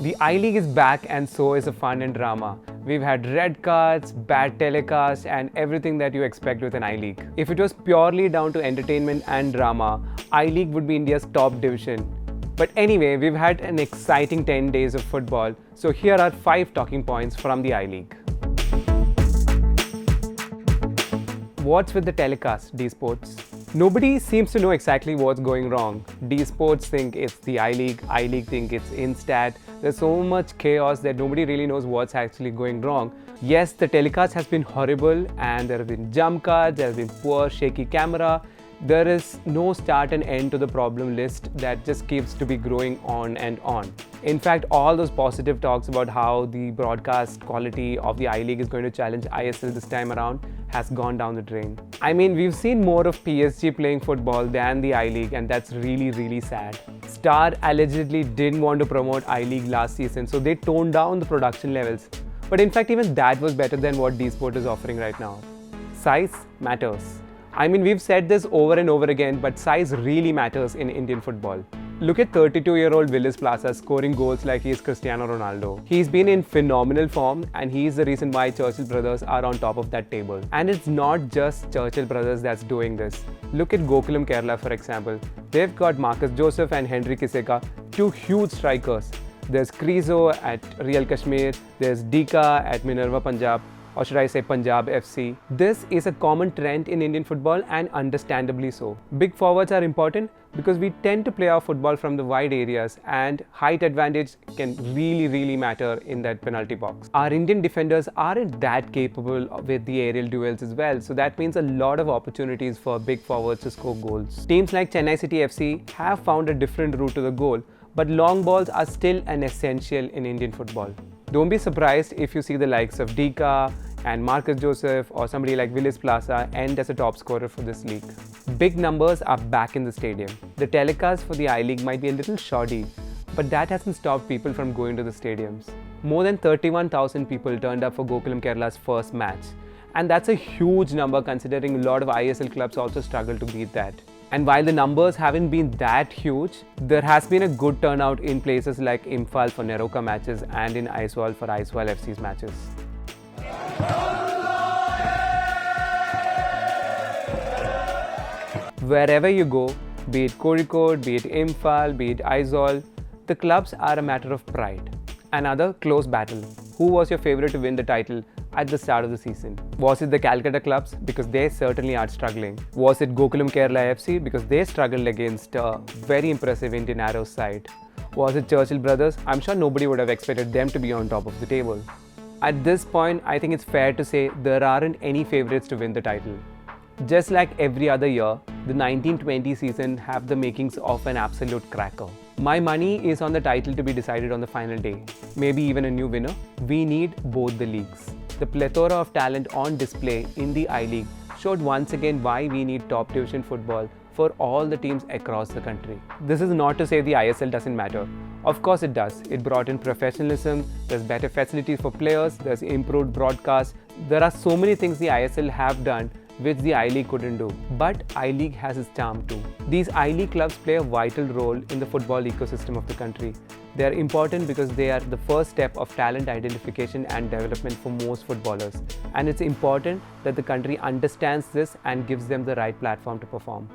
The I-League is back and so is the fun and drama. We've had red cards, bad telecast and everything that you expect with an I-League. If it was purely down to entertainment and drama, I-League would be India's top division. But anyway, we've had an exciting 10 days of football, so here are 5 talking points from the I-League. What's with the telecast, D-Sports? Nobody seems to know exactly what's going wrong. D-Sports think it's the I-League think it's Instat. There's so much chaos that nobody really knows what's actually going wrong. Yes, the telecast has been horrible and there have been jump cards, there has been poor shaky camera. There is no start and end to the problem list that just keeps to be growing on and on. In fact, all those positive talks about how the broadcast quality of the I-League is going to challenge ISL this time around has gone down the drain. I mean, we've seen more of PSG playing football than the I-League, and that's really sad. Star allegedly didn't want to promote I-League last season, so they toned down the production levels. But in fact, even that was better than what D-Sport is offering right now. Size matters. I mean, we've said this over and over again, but size really matters in Indian football. Look at 32-year-old Willis Plaza scoring goals like he is Cristiano Ronaldo. He's been in phenomenal form and he's the reason why Churchill Brothers are on top of that table. And it's not just Churchill Brothers that's doing this. Look at Gokulam Kerala, for example. They've got Marcus Joseph and Henry Kiseka, 2 huge strikers. There's Krizo at Real Kashmir, there's Dika at Minerva Punjab, or should I say Punjab FC. This is a common trend in Indian football and understandably so. Big forwards are important because we tend to play our football from the wide areas and height advantage can really matter in that penalty box. Our Indian defenders aren't that capable with the aerial duels as well, so that means a lot of opportunities for big forwards to score goals. Teams like Chennai City FC have found a different route to the goal, but long balls are still an essential in Indian football. Don't be surprised if you see the likes of Dika and Marcus Joseph or somebody like Willis Plaza end as a top scorer for this league. Big numbers are back in the stadium. The telecast for the I-League might be a little shoddy, but that hasn't stopped people from going to the stadiums. More than 31,000 people turned up for Gokulam Kerala's first match. And that's a huge number considering a lot of ISL clubs also struggle to beat that. And while the numbers haven't been that huge, there has been a good turnout in places like Imphal for Neroka matches and in Aiswal for Aiswal FC's matches. Wherever you go, be it Kozhikode, be it Imphal, be it Aiswal, the clubs are a matter of pride. Another close battle. Who was your favourite to win the title at the start of the season? Was it the Calcutta clubs? Because they certainly are struggling. Was it Gokulam Kerala FC? Because they struggled against a very impressive Indian Arrows side. Was it Churchill Brothers? I'm sure nobody would have expected them to be on top of the table. At this point, I think it's fair to say there aren't any favourites to win the title. Just like every other year, the 1920 season have the makings of an absolute cracker. My money is on the title to be decided on the final day. Maybe even a new winner. We need both the leagues. The plethora of talent on display in the I-League showed once again why we need top division football for all the teams across the country. This is not to say the ISL doesn't matter. Of course it does. It brought in professionalism, there's better facilities for players, there's improved broadcast. There are so many things the ISL have done which the I-League couldn't do. But I-League has its charm too. These I-League clubs play a vital role in the football ecosystem of the country. They are important because they are the first step of talent identification and development for most footballers. And it's important that the country understands this and gives them the right platform to perform.